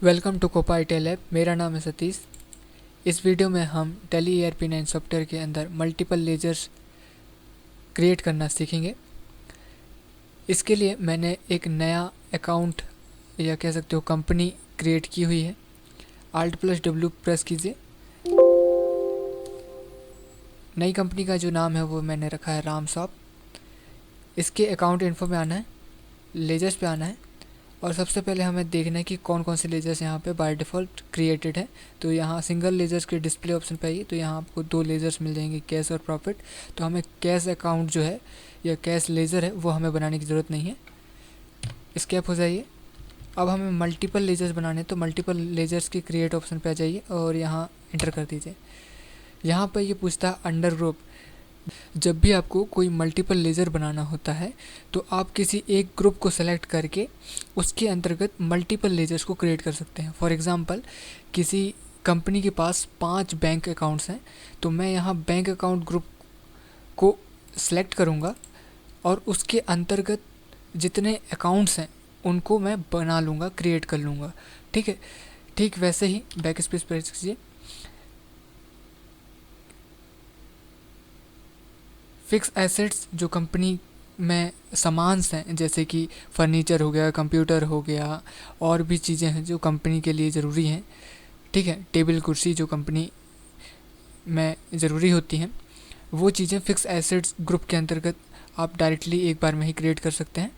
Welcome to COPA IT lab. मेरा नाम है सतीश। इस वीडियो में हम टैली ERP9 सॉफ्टवेयर के अंदर मल्टीपल लेजर्स क्रिएट करना सीखेंगे। इसके लिए मैंने एक नया अकाउंट या कह सकते हो कंपनी क्रिएट की हुई है। Alt+W प्रेस कीजिए। नई कंपनी का जो नाम है वो मैंने रखा है रामसॉप। इसके अकाउंट इन्फो में आना है, लेजर्स पे आना है और सबसे पहले हमें देखना है कि कौन कौन से लेजर्स यहाँ पे बाय डिफ़ॉल्ट क्रिएटेड है। तो यहाँ सिंगल लेजर्स के डिस्प्ले ऑप्शन पे आइए तो यहाँ आपको दो लेजर्स मिल जाएंगे, कैश और प्रॉफिट। तो हमें कैश अकाउंट जो है या कैश लेज़र है वो हमें बनाने की ज़रूरत नहीं है। स्केप हो जाइए। अब हमें मल्टीपल लेजर्स बनाने हैं तो मल्टीपल लेजर्स के क्रिएट ऑप्शन पे आ जाइए और यहाँ इंटर कर दीजिए। यहाँ पर ये पूछता है अंडर ग्रुप। जब भी आपको कोई मल्टीपल लेज़र बनाना होता है तो आप किसी एक ग्रुप को सेलेक्ट करके उसके अंतर्गत मल्टीपल लेजर्स को क्रिएट कर सकते हैं। फॉर एग्ज़ाम्पल, किसी कंपनी के पास 5 बैंक अकाउंट्स हैं तो मैं यहाँ बैंक अकाउंट ग्रुप को सेलेक्ट करूँगा और उसके अंतर्गत जितने अकाउंट्स हैं उनको मैं बना लूँगा, क्रिएट कर लूँगा। ठीक है। ठीक वैसे ही बैक स्पेस प्रेस कीजिए। फिक्स एसेट्स जो कंपनी में सामान्स हैं जैसे कि फर्नीचर हो गया, कंप्यूटर हो गया और भी चीज़ें हैं जो कंपनी के लिए ज़रूरी हैं। ठीक है। टेबल कुर्सी जो कंपनी में ज़रूरी होती हैं, वो चीज़ें फिक्स एसेट्स ग्रुप के अंतर्गत आप डायरेक्टली एक बार में ही क्रिएट कर सकते हैं।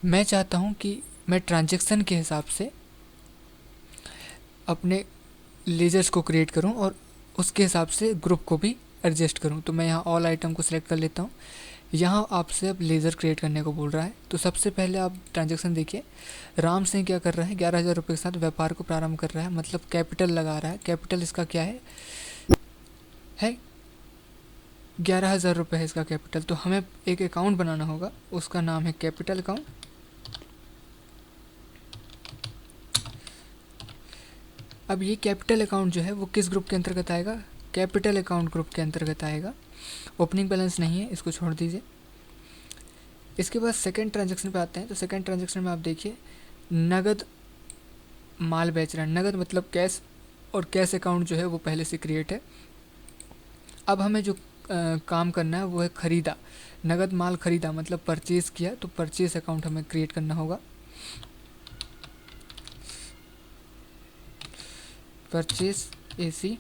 मैं चाहता हूँ कि मैं ट्रांजैक्शन के हिसाब से अपने लेजर्स को क्रिएट करूँ और उसके हिसाब से ग्रुप को भी एडजस्ट करूँ। तो मैं यहाँ ऑल आइटम को सिलेक्ट कर लेता हूँ। यहाँ आपसे अब लेज़र क्रिएट करने को बोल रहा है। तो सबसे पहले आप ट्रांजैक्शन देखिए। राम सिंह क्या कर रहा है, 11,000 रुपये के साथ व्यापार को प्रारंभ कर रहा है, मतलब कैपिटल लगा रहा है। कैपिटल इसका क्या है 11,000 रुपये है इसका कैपिटल। तो हमें एक अकाउंट बनाना होगा, उसका नाम है कैपिटल अकाउंट। अब ये कैपिटल अकाउंट जो है वो किस ग्रुप के अंतर्गत आएगा? कैपिटल अकाउंट ग्रुप के अंतर्गत आएगा। ओपनिंग बैलेंस नहीं है, इसको छोड़ दीजिए। इसके बाद सेकंड ट्रांजैक्शन पे आते हैं। तो सेकंड ट्रांजैक्शन में आप देखिए नगद माल बेच रहा है। नगद मतलब कैश, और कैश अकाउंट जो है वो पहले से क्रिएट है। अब हमें जो काम करना है वो है ख़रीदा। नगद माल ख़रीदा मतलब परचेज़ किया, तो परचेज़ अकाउंट हमें क्रिएट करना होगा। Purchase AC।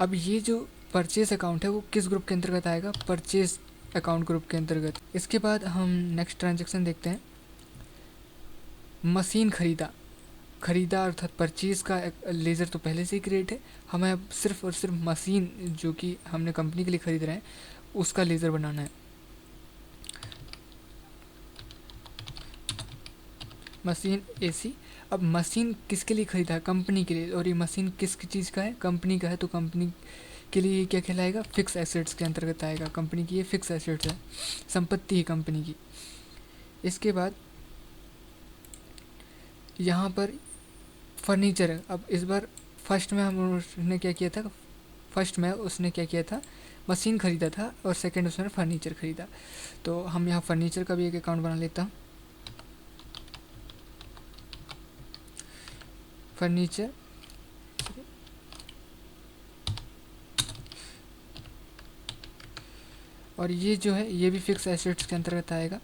अब ये जो परचेज़ अकाउंट है वो किस ग्रुप के अंतर्गत आएगा? परचेज़ अकाउंट ग्रुप के अंतर्गत। इसके बाद हम नेक्स्ट ट्रांजैक्शन देखते हैं। मशीन ख़रीदा। ख़रीदा अर्थात परचेज़ का लेज़र तो पहले से ही क्रिएट है। हमें अब सिर्फ और सिर्फ मशीन जो कि हमने कंपनी के लिए ख़रीद रहे हैं उसका लेज़र बनाना है। Machine AC। अब मशीन किसके लिए ख़रीदा है? कंपनी के लिए। और ये मशीन किस चीज़ का है? कंपनी का है। तो कंपनी के लिए ये क्या कहलाएगा? फिक्स एसेट्स के अंतर्गत आएगा। कंपनी की ये फिक्स एसेट्स है, संपत्ति है कंपनी की। इसके बाद यहाँ पर फर्नीचर है। अब इस बार फर्स्ट में उसने क्या किया था? फर्स्ट में उसने क्या किया था? मशीन ख़रीदा था और सेकंड उसने फर्नीचर ख़रीदा। तो हम यहाँ फर्नीचर का भी एक अकाउंट बना लेता हूँ। फर्नीचर। और ये जो है ये भी फिक्स एसेट्स के अंतर्गत आएगा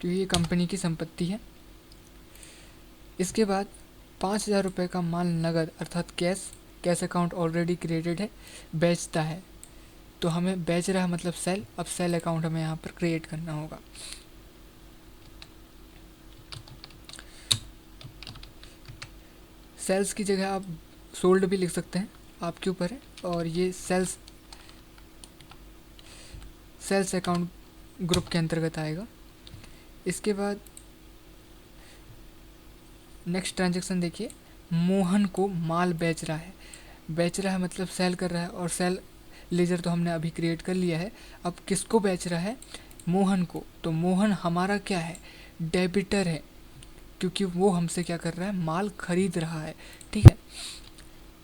क्योंकि ये कंपनी की संपत्ति है। इसके बाद 5,000 रुपये का माल नगद अर्थात कैश अकाउंट ऑलरेडी क्रिएटेड है, बेचता है। तो हमें बेच रहा है मतलब सेल। अब सेल अकाउंट हमें यहाँ पर क्रिएट करना होगा। सेल्स की जगह आप सोल्ड भी लिख सकते हैं, आपके ऊपर है। और ये सेल्स अकाउंट ग्रुप के अंतर्गत आएगा। इसके बाद नेक्स्ट ट्रांजैक्शन देखिए। मोहन को माल बेच रहा है। बेच रहा है मतलब सेल कर रहा है, और सेल लेजर तो हमने अभी क्रिएट कर लिया है। अब किसको बेच रहा है? मोहन को। तो मोहन हमारा क्या है? डेबिटर है, क्योंकि वो हमसे क्या कर रहा है? माल खरीद रहा है। ठीक है।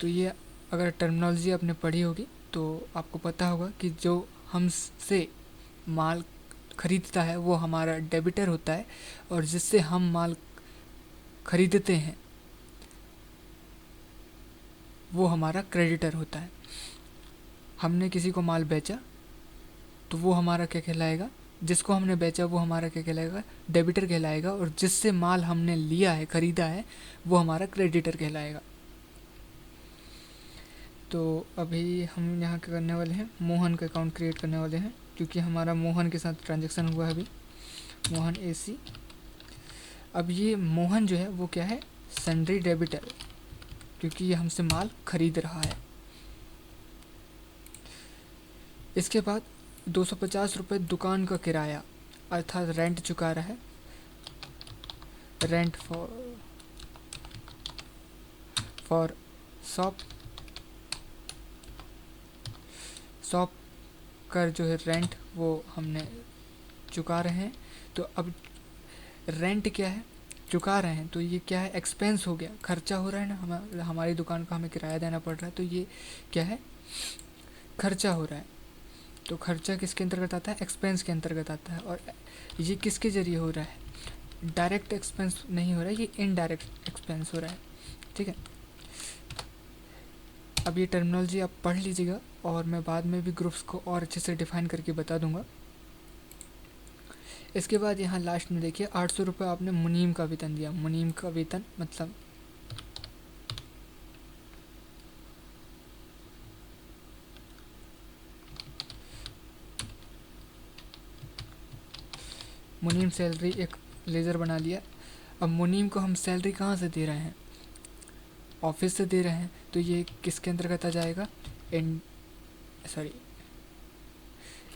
तो ये अगर टर्मिनोलॉजी आपने पढ़ी होगी तो आपको पता होगा कि जो हमसे माल खरीदता है वो हमारा डेबिटर होता है, और जिससे हम माल खरीदते हैं वो हमारा क्रेडिटर होता है। हमने किसी को माल बेचा तो वो हमारा क्या कहलाएगा, जिसको हमने बेचा वो हमारा क्या कहलाएगा, डेबिटर कहलाएगा, और जिससे माल हमने लिया है, खरीदा है, वो हमारा क्रेडिटर कहलाएगा। तो अभी हम यहाँ क्या करने वाले हैं, मोहन का अकाउंट क्रिएट करने वाले हैं, क्योंकि हमारा मोहन के साथ ट्रांजैक्शन हुआ है अभी, मोहन एसी। अब ये मोहन जो है वो क्या है, सन्ड्री डेबिटर, क्योंकि ये हमसे माल खरीद रहा है। इसके बाद 250 रुपये दुकान का किराया अर्थात रेंट चुका रहा है, रेंट फॉर शॉप। शॉप का जो है रेंट वो हमने चुका रहे हैं। तो अब रेंट क्या है, चुका रहे हैं, तो ये क्या है, एक्सपेंस हो गया, खर्चा हो रहा है ना, हमारी दुकान का हमें किराया देना पड़ रहा है, तो ये क्या है, खर्चा हो रहा है। तो खर्चा किसके अंतर्गत आता है, एक्सपेंस के अंतर्गत आता है। और ये किसके ज़रिए हो रहा है, डायरेक्ट एक्सपेंस नहीं हो रहा है, ये इनडायरेक्ट एक्सपेंस हो रहा है। ठीक है, अब ये टर्मिनोलॉजी आप पढ़ लीजिएगा और मैं बाद में भी ग्रुप्स को और अच्छे से डिफाइन करके बता दूंगा। इसके बाद यहाँ लास्ट में देखिए 800 रुपये आपने मुनीम का वेतन दिया। मुनीम का वेतन मतलब मुनीम सैलरी एक लेज़र बना लिया। अब मुनीम को हम सैलरी कहाँ से दे रहे हैं, ऑफिस से दे रहे हैं, तो ये किसके अंतर्गत आ जाएगा,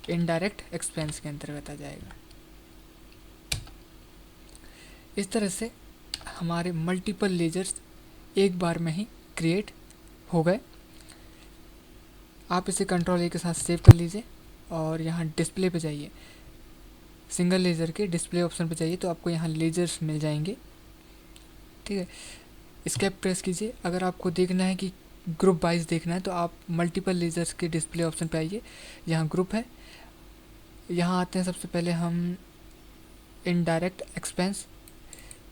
इनडायरेक्ट एक्सपेंस के अंतर्गत आ जाएगा। इस तरह से हमारे मल्टीपल लेजर्स एक बार में ही क्रिएट हो गए। आप इसे कंट्रोल ए के साथ सेव कर लीजिए और यहाँ डिस्प्ले पे जाइए, सिंगल लेज़र के डिस्प्ले ऑप्शन पे जाइए, तो आपको यहाँ लेजर्स मिल जाएंगे। ठीक है, एस्केप प्रेस कीजिए। अगर आपको देखना है कि ग्रुप वाइज देखना है तो आप मल्टीपल लेजर्स के डिस्प्ले ऑप्शन पे आइए, यहाँ ग्रुप है, यहाँ आते हैं। सबसे पहले हम इनडायरेक्ट एक्सपेंस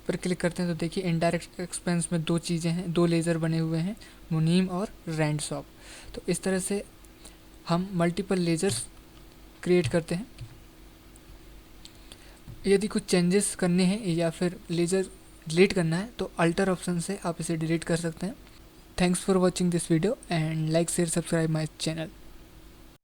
पर क्लिक करते हैं, तो देखिए इनडायरेक्ट एक्सपेंस में दो चीज़ें हैं, दो लेज़र बने हुए हैं, मुनीम और रेंट शॉप। तो इस तरह से हम मल्टीपल लेजर्स क्रिएट करते हैं। यदि कुछ चेंजेस करने हैं या फिर लेज़र डिलीट करना है तो अल्टर ऑप्शन से आप इसे डिलीट कर सकते हैं। Thanks for watching this video and like share subscribe my channel.